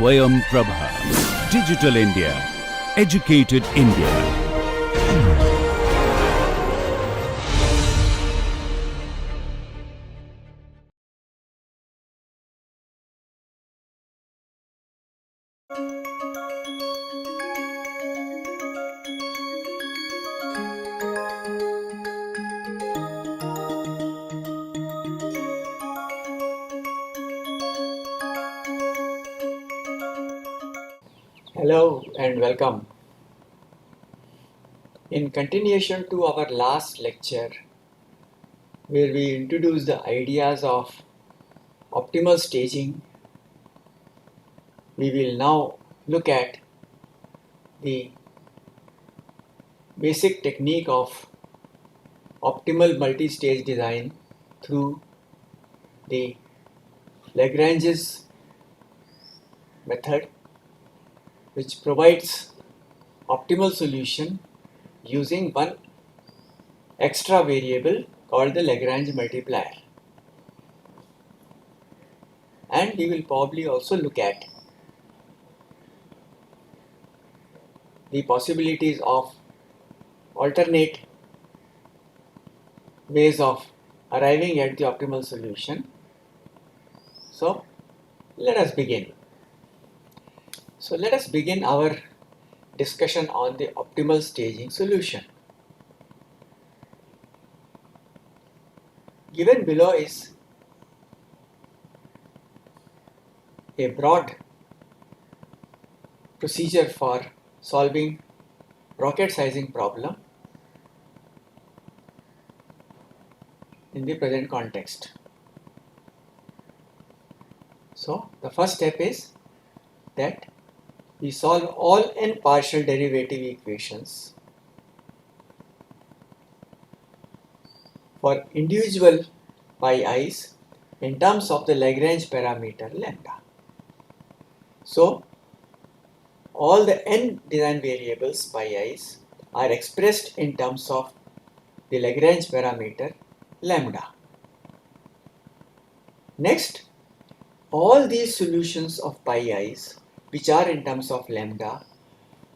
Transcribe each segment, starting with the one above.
Swayam Prabha. Digital India. Educated India. Hello and welcome. In continuation to our last lecture, where we introduced the ideas of optimal staging, we will now look at the basic technique of optimal multi-stage design through the Lagrange's method, which provides optimal solution using one extra variable called the Lagrange multiplier. And we will probably also look at the possibilities of alternate ways of arriving at the optimal solution. So let us begin. So let us begin our discussion on the optimal staging solution. Given below is a broad procedure for solving rocket sizing problem in the present context. So the first step is that we solve all n partial derivative equations for individual pi i's in terms of the Lagrange parameter lambda. So all the n design variables pi i's are expressed in terms of the Lagrange parameter lambda. Next, all these solutions of pi i's, which are in terms of lambda,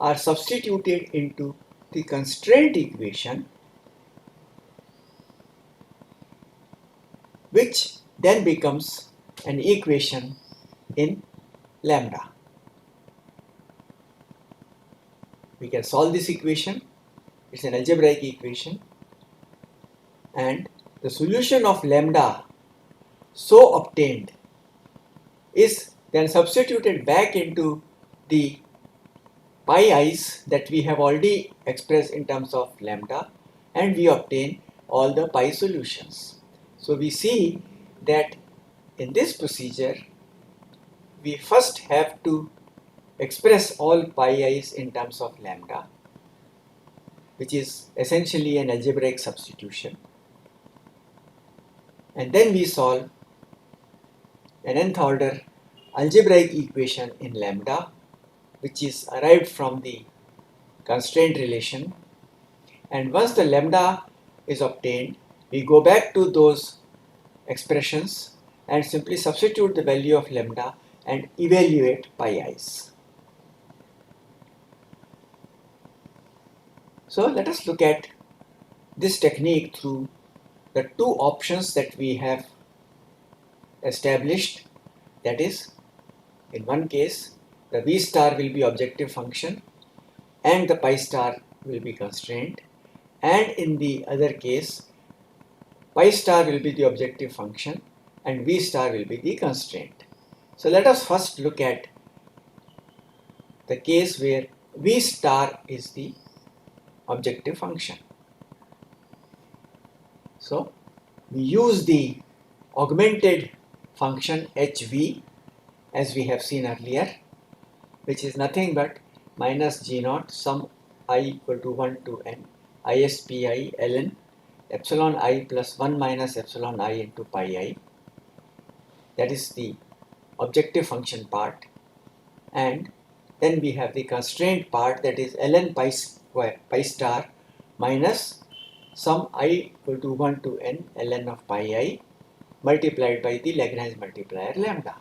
are substituted into the constraint equation, which then becomes an equation in lambda. We can solve this equation. It's an algebraic equation, and the solution of lambda so obtained is then substituted back into the pi i's that we have already expressed in terms of lambda, and we obtain all the pi solutions. So we see that in this procedure we first have to express all pi i's in terms of lambda, which is essentially an algebraic substitution, and then we solve an nth order algebraic equation in lambda, which is arrived from the constraint relation. And once the lambda is obtained, we go back to those expressions and simply substitute the value of lambda and evaluate pi i's. So let us look at this technique through the two options that we have established. That is, in one case the v star will be objective function and the pi star will be constraint, and in the other case pi star will be the objective function and v star will be the constraint. So let us first look at the case where v star is the objective function. So we use the augmented function hv as we have seen earlier, which is nothing but minus g naught sum I equal to 1 to n ispi ln epsilon I plus 1 minus epsilon I into pi I. That is the objective function part, and then we have the constraint part, that is ln pi star minus sum I equal to 1 to n ln of pi I multiplied by the Lagrange multiplier lambda.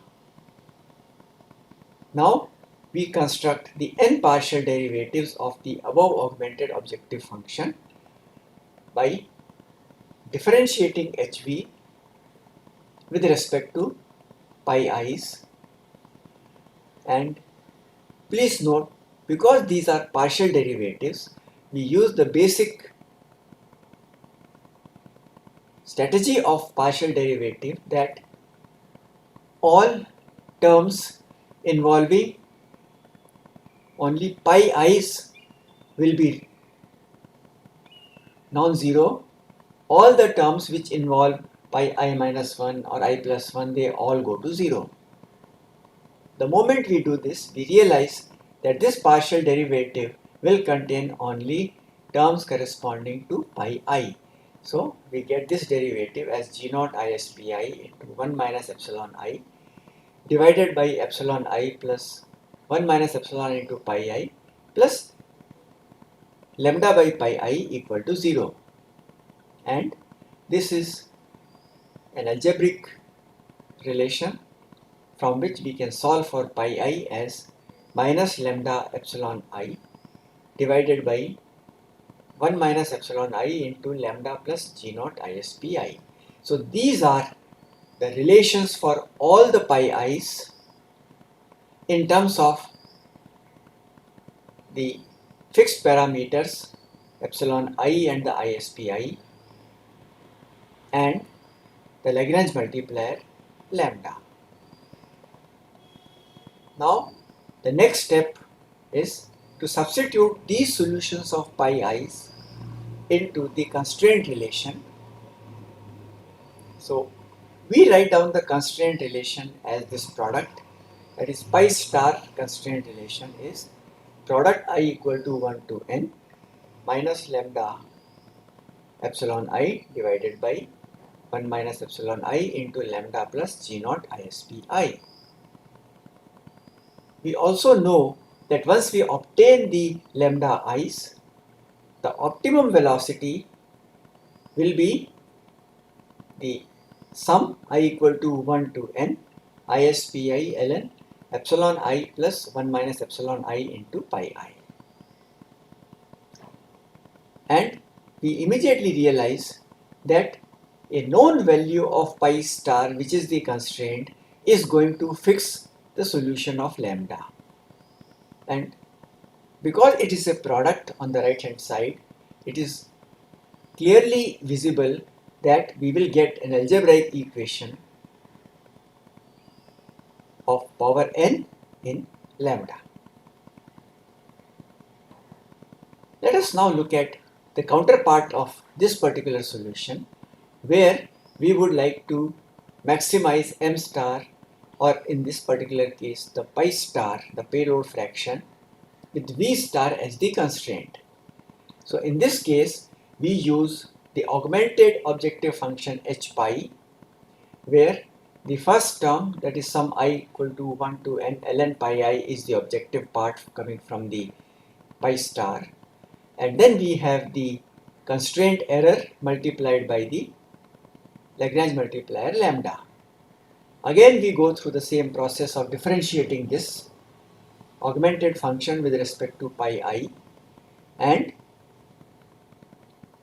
Now we construct the n partial derivatives of the above augmented objective function by differentiating HV with respect to pi i's, and please note, because these are partial derivatives, we use the basic strategy of partial derivative that all terms involving only pi i's will be non-zero. All the terms which involve pi I minus 1 or I plus 1, they all go to 0. The moment we do this, we realize that this partial derivative will contain only terms corresponding to pi I. So we get this derivative as g naught ispi into 1 minus epsilon I divided by epsilon I plus 1 minus epsilon into pi I plus lambda by pi I equal to 0. And this is an algebraic relation from which we can solve for pi I as minus lambda epsilon I divided by 1 minus epsilon I into lambda plus g naught ispi. So these are the relations for all the pi i's in terms of the fixed parameters epsilon I and the ispi and the Lagrange multiplier lambda. Now the next step is to substitute these solutions of pi i's into the constraint relation. So we write down the constraint relation as this product, that is pi star constraint relation is product I equal to 1 to n minus lambda epsilon I divided by 1 minus epsilon I into lambda plus g naught ispi. We also know that once we obtain the lambda i's, the optimum velocity will be the sum I equal to 1 to n ispi ln epsilon I plus 1 minus epsilon I into pi I. And we immediately realize that a known value of pi star, which is the constraint, is going to fix the solution of lambda. And because it is a product on the right hand side, it is clearly visible that we will get an algebraic equation of power n in lambda. Let us now look at the counterpart of this particular solution, where we would like to maximize m star, or in this particular case the pi star, the payload fraction, with v star as the constraint. So in this case we use the augmented objective function h pi, where the first term, that is sum I equal to 1 to n ln pi I, is the objective part coming from the pi star, and then we have the constraint error multiplied by the Lagrange multiplier lambda. Again we go through the same process of differentiating this augmented function with respect to pi I, and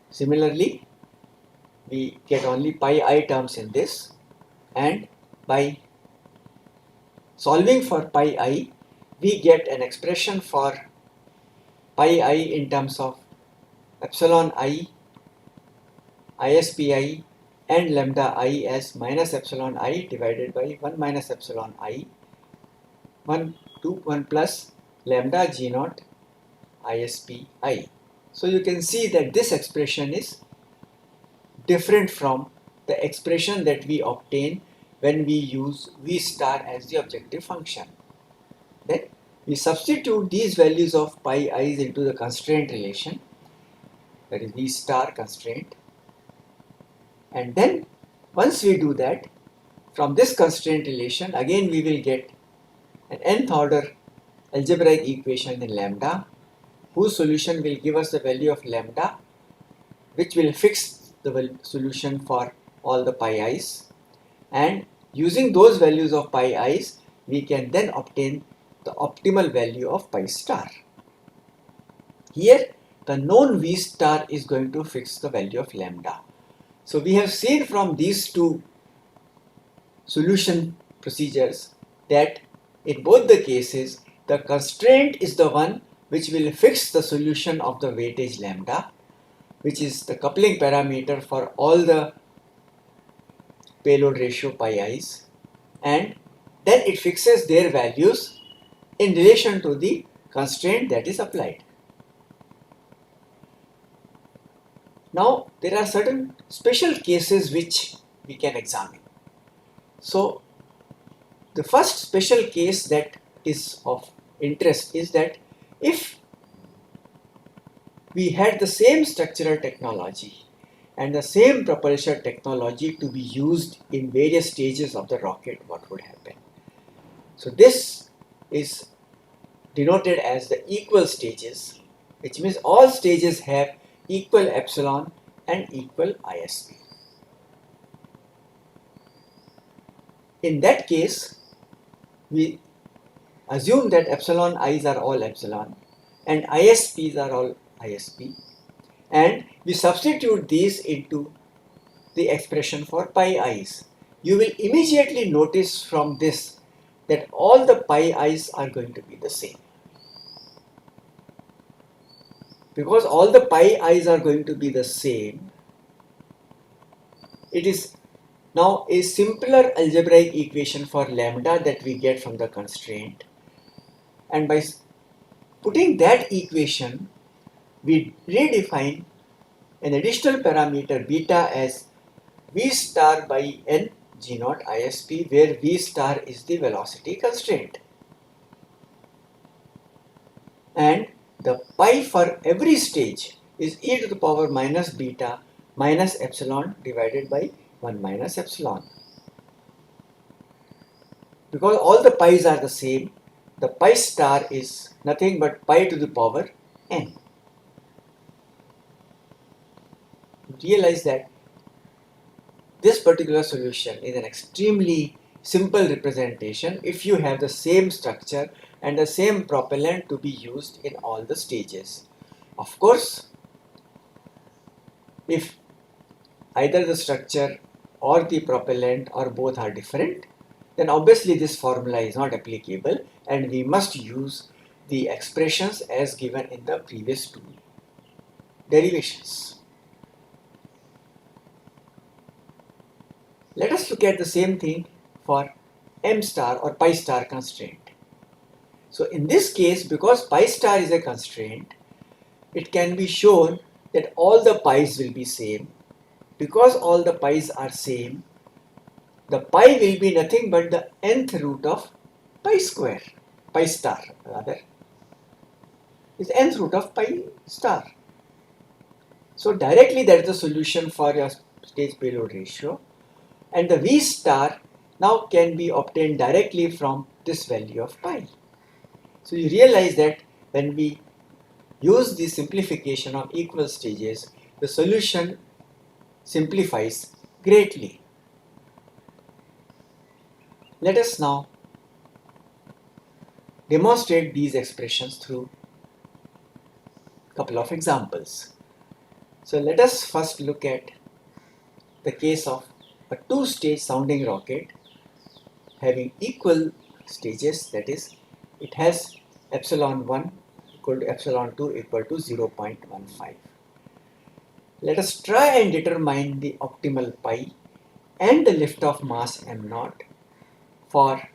similarly we get only pi I terms in this, and by solving for pi I we get an expression for pi I in terms of epsilon I, ispi and lambda I as minus epsilon I divided by 1 minus epsilon I 1 to 1 plus lambda g naught ispi. So you can see that this expression is different from the expression that we obtain when we use v star as the objective function. Then we substitute these values of pi i's into the constraint relation, that is v star constraint, and then once we do that, from this constraint relation again we will get an nth order algebraic equation in lambda, whose solution will give us the value of lambda, which will fix the solution for all the pi i's, and using those values of pi i's we can then obtain the optimal value of pi star. Here the known V star is going to fix the value of lambda. So we have seen from these two solution procedures that in both the cases the constraint is the one which will fix the solution of the weightage lambda, which is the coupling parameter for all the payload ratio pi i's, and then it fixes their values in relation to the constraint that is applied. Now there are certain special cases which we can examine. So the first special case that is of interest is that if we had the same structural technology and the same propulsion technology to be used in various stages of the rocket, what would happen? So this is denoted as the equal stages, which means all stages have equal epsilon and equal ISP. In that case, we assume that epsilon i's are all epsilon and ISPs are all ISP, and we substitute these into the expression for pi i's. You will immediately notice from this that all the pi i's are going to be the same. Because all the pi i's are going to be the same, it is now a simpler algebraic equation for lambda that we get from the constraint, and by putting that equation we redefine an additional parameter beta as v star by n g naught ISP, where v star is the velocity constraint, and the pi for every stage is e to the power minus beta minus epsilon divided by 1 minus epsilon. Because all the pi's are the same, the pi star is nothing but pi to the power n. Realize that this particular solution is an extremely simple representation if you have the same structure and the same propellant to be used in all the stages. Of course, if either the structure or the propellant or both are different, then obviously this formula is not applicable and we must use the expressions as given in the previous two derivations. Let us look at the same thing for m star or pi star constraint. So in this case, because pi star is a constraint, it can be shown that all the pi's will be same. Because all the pi's are same, the pi will be nothing but the nth root of pi square, pi star rather, is nth root of pi star. So directly that is the solution for your stage payload ratio, and the V star now can be obtained directly from this value of pi. So you realize that when we use the simplification of equal stages, the solution simplifies greatly. Let us now demonstrate these expressions through a couple of examples. So let us first look at the case of a two-stage sounding rocket having equal stages, that is, it has epsilon 1 equal to epsilon 2 equal to 0.15. Let us try and determine the optimal pi and the liftoff mass m0 for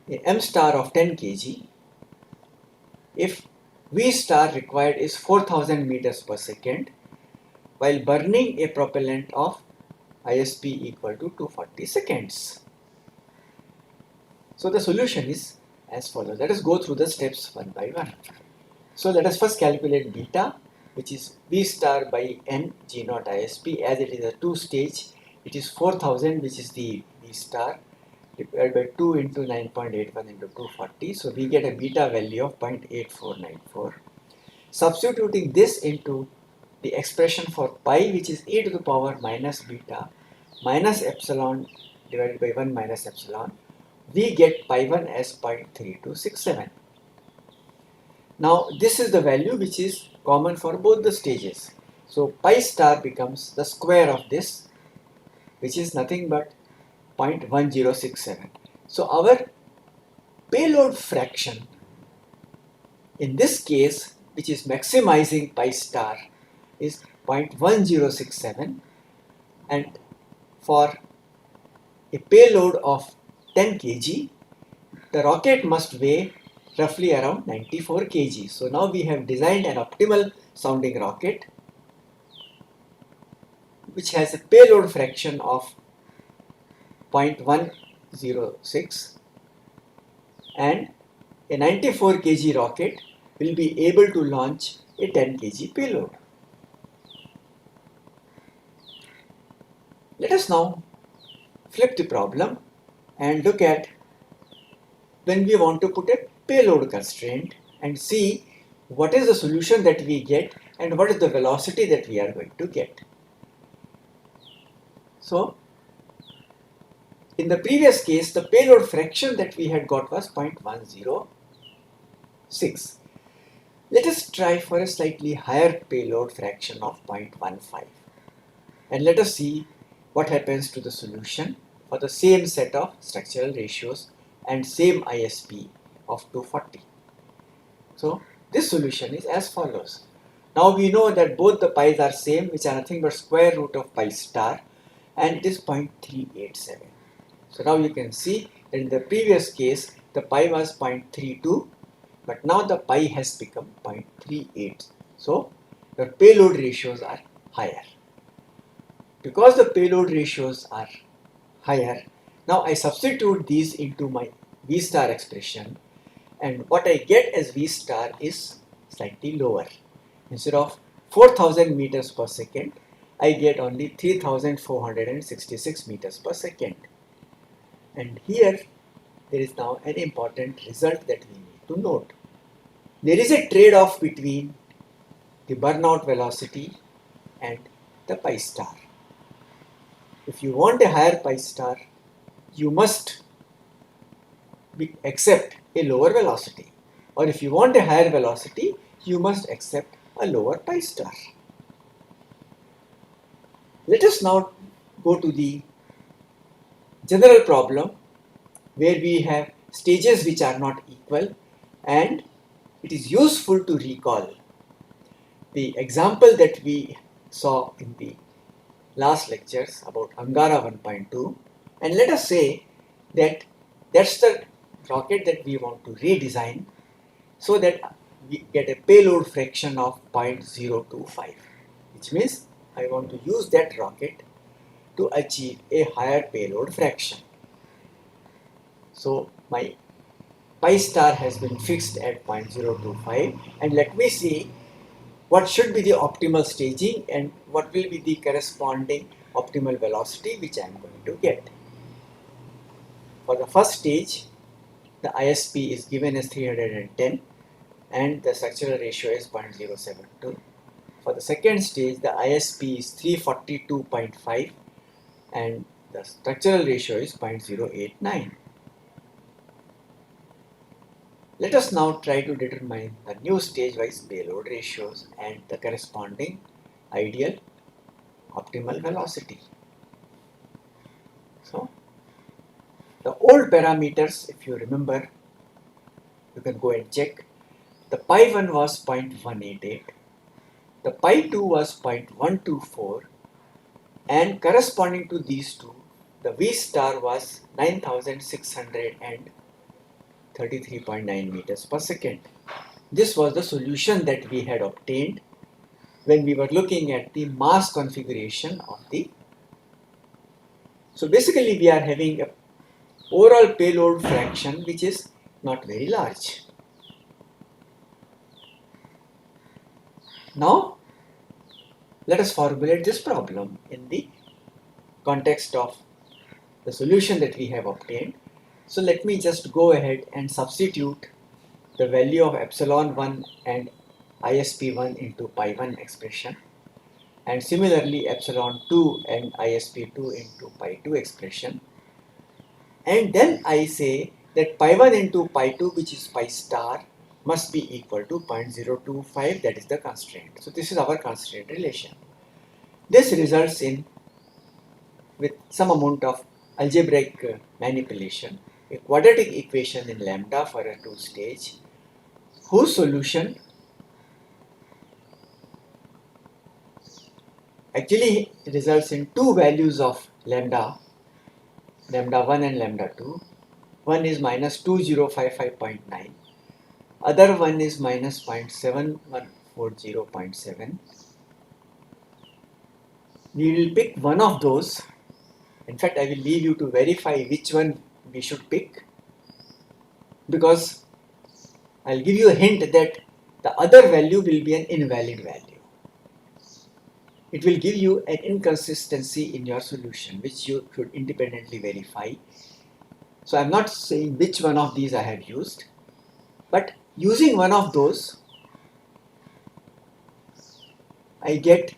a m star of 10 kg if V star required is 4000 meters per second while burning a propellant of ISP equal to 240 seconds. So the solution is as follows. Let us go through the steps one by one. So let us first calculate beta, which is V star by n G naught ISP. As it is a two-stage, it is 4000, which is the V star, divided by 2 into 9.81 into 240. So we get a beta value of 0.8494. Substituting this into the expression for pi, which is e to the power minus beta minus epsilon divided by 1 minus epsilon, we get pi 1 as 0.3267. Now this is the value which is common for both the stages. So pi star becomes the square of this, which is nothing but 0.1067. So our payload fraction in this case, which is maximizing pi star, is 0.1067, and for a payload of 10 kg, the rocket must weigh roughly around 94 kg. So now we have designed an optimal sounding rocket which has a payload fraction of 0.106, and a 94 kg rocket will be able to launch a 10 kg payload. Let us now flip the problem and look at when we want to put a payload constraint and see what is the solution that we get and what is the velocity that we are going to get. So, in the previous case, the payload fraction that we had got was 0.106. Let us try for a slightly higher payload fraction of 0.15, and let us see what happens to the solution for the same set of structural ratios and same ISP of 240. So this solution is as follows. Now we know that both the pi's are same, which are nothing but square root of pi star, and it is 0.387. So now you can see that in the previous case the pi was 0.32, but now the pi has become 0.38. So the payload ratios are higher. Because the payload ratios are higher, now I substitute these into my V star expression, and what I get as V star is slightly lower. Instead of 4000 meters per second, I get only 3466 meters per second. And here there is now an important result that we need to note. There is a trade-off between the burnout velocity and the pi star. If you want a higher pi star, you must accept a lower velocity, or if you want a higher velocity, you must accept a lower pi star. Let us now go to the general problem where we have stages which are not equal, and it is useful to recall the example that we saw in the last lectures about Angara 1.2, and let us say that that's the rocket that we want to redesign so that we get a payload fraction of 0.025, which means I want to use that rocket to achieve a higher payload fraction. So my pi star has been fixed at 0.025, and let me see what should be the optimal staging and what will be the corresponding optimal velocity which I am going to get. For the first stage, the ISP is given as 310 and the structural ratio is 0.072. For the second stage, the ISP is 342.5 and the structural ratio is 0.089. Let us now try to determine the new stage-wise payload ratios and the corresponding ideal optimal velocity. So, the old parameters, if you remember, you can go and check. The pi 1 was 0.188, the pi 2 was 0.124, and corresponding to these two, the V star was 9633.9 meters per second. This was the solution that we had obtained when we were looking at the mass configuration of the. So basically we are having a overall payload fraction which is not very large. Now let us formulate this problem in the context of the solution that we have obtained. So let me just go ahead and substitute the value of epsilon 1 and ISP1 into pi 1 expression, and similarly epsilon 2 and ISP2 into pi 2 expression. And then I say that pi 1 into pi 2, which is pi star, must be equal to 0.025, that is the constraint. So this is our constraint relation. This results in, with some amount of algebraic manipulation, a quadratic equation in lambda for a two-stage, whose solution actually results in two values of lambda 1 and lambda 2. One is minus 2055.9, other one is minus 0.7140.7. We will pick one of those. In fact, I will leave you to verify which one we should pick, because I'll give you a hint that the other value will be an invalid value. It will give you an inconsistency in your solution, which you should independently verify. So I'm not saying which one of these I have used, but using one of those, I get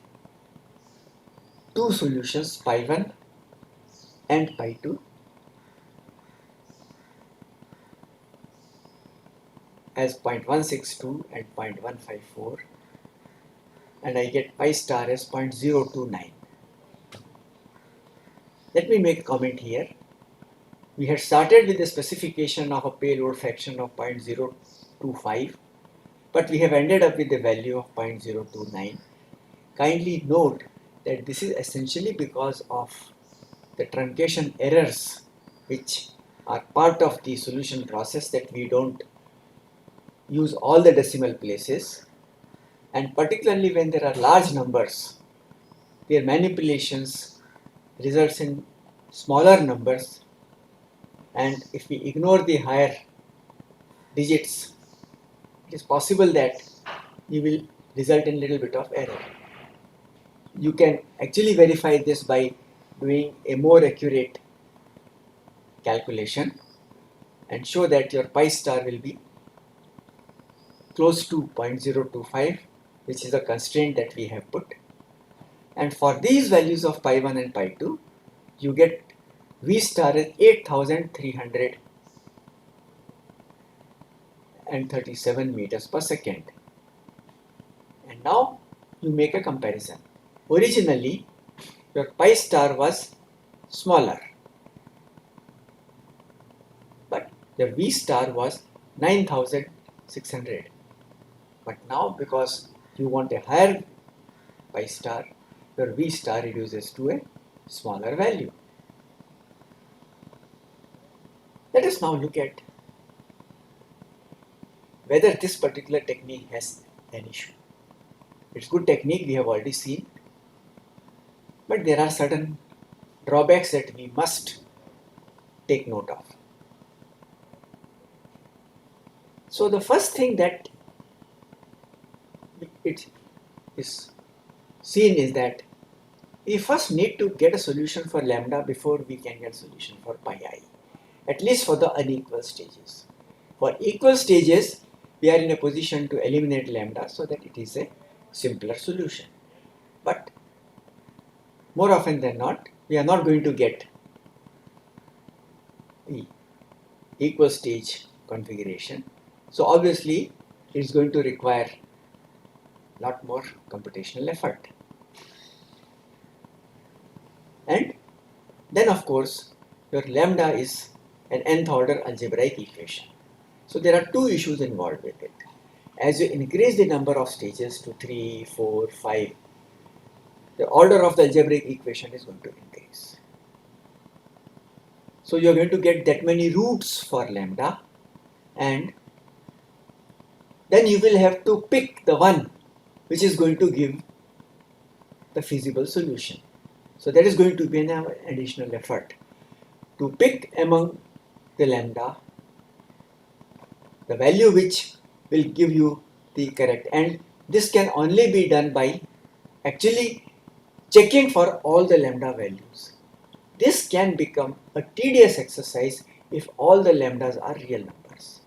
two solutions, pi 1 and pi 2, as 0.162 and 0.154, and I get pi star as 0.029. Let me make a comment here. We had started with the specification of a payload fraction of 0.025, but we have ended up with the value of 0.029. Kindly note that this is essentially because of the truncation errors which are part of the solution process, that we don't use all the decimal places, and particularly when there are large numbers, their manipulations results in smaller numbers, and if we ignore the higher digits, it is possible that you will result in little bit of error. You can actually verify this by doing a more accurate calculation and show that your pi star will be close to 0.025, which is the constraint that we have put. And for these values of pi 1 and pi 2, you get V star as 8,337 meters per second. And now you make a comparison. Originally, your pi star was smaller, but your V star was 9,600. But now, because you want a higher pi star, your V star reduces to a smaller value. Let us now look at whether this particular technique has an issue. It's good technique, we have already seen, but there are certain drawbacks that we must take note of. So the first thing that it is seen is that we first need to get a solution for lambda before we can get a solution for pi I, at least for the unequal stages. For equal stages, we are in a position to eliminate lambda so that it is a simpler solution. But more often than not, we are not going to get the equal stage configuration. So obviously, it is going to require a lot more computational effort. And then of course, your lambda is an nth order algebraic equation. So there are two issues involved with it. As you increase the number of stages to 3, 4, 5, the order of the algebraic equation is going to increase. So you are going to get that many roots for lambda, and then you will have to pick the one which is going to give the feasible solution. So that is going to be an additional effort to pick among the lambda the value which will give you the correct, and this can only be done by actually checking for all the lambda values. This can become a tedious exercise if all the lambdas are real numbers.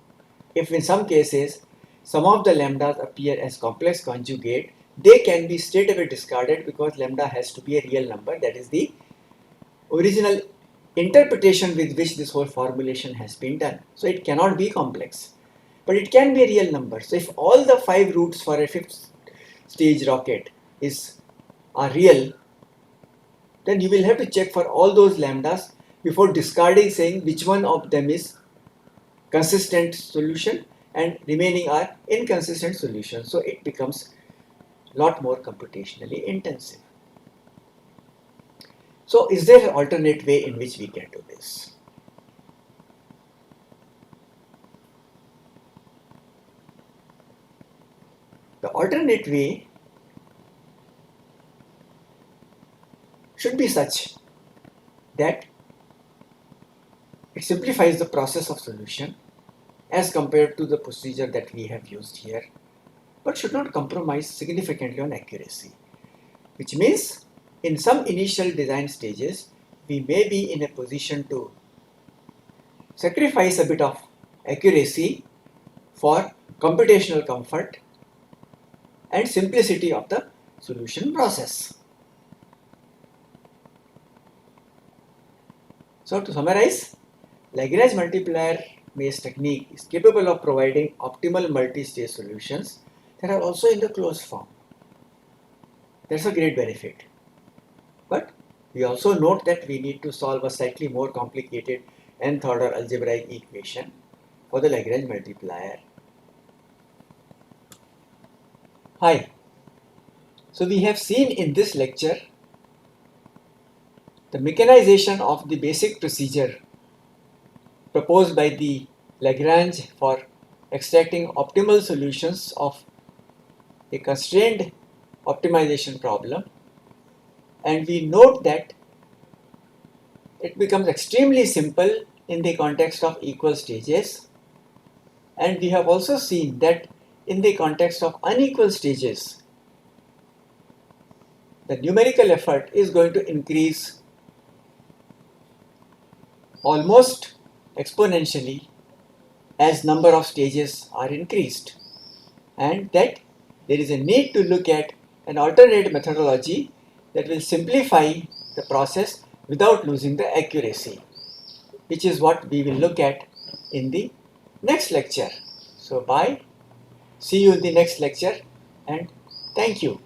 If in some cases some of the lambdas appear as complex conjugate, they can be straight away discarded because lambda has to be a real number, that is the original interpretation with which this whole formulation has been done. So it cannot be complex, but it can be a real number. So if all the 5 routes for a 5th stage rocket are real, then you will have to check for all those lambdas before discarding, saying which one of them is consistent solution and remaining are inconsistent solutions. So it becomes a lot more computationally intensive. So is there an alternate way in which we can do this? The alternate way should be such that it simplifies the process of solution as compared to the procedure that we have used here, but should not compromise significantly on accuracy, which means in some initial design stages we may be in a position to sacrifice a bit of accuracy for computational comfort and simplicity of the solution process. So to summarize, Lagrange multiplier based technique is capable of providing optimal multi-stage solutions that are also in the closed form. That's a great benefit. But we also note that we need to solve a slightly more complicated nth order algebraic equation for the Lagrange multiplier. Hi. So we have seen in this lecture the mechanization of the basic procedure proposed by the Lagrange for extracting optimal solutions of a constrained optimization problem, and we note that it becomes extremely simple in the context of equal stages, and we have also seen that in the context of unequal stages the numerical effort is going to increase almost exponentially as number of stages are increased, and that there is a need to look at an alternate methodology that will simplify the process without losing the accuracy, which is what we will look at in the next lecture. So bye, see you in the next lecture, and thank you.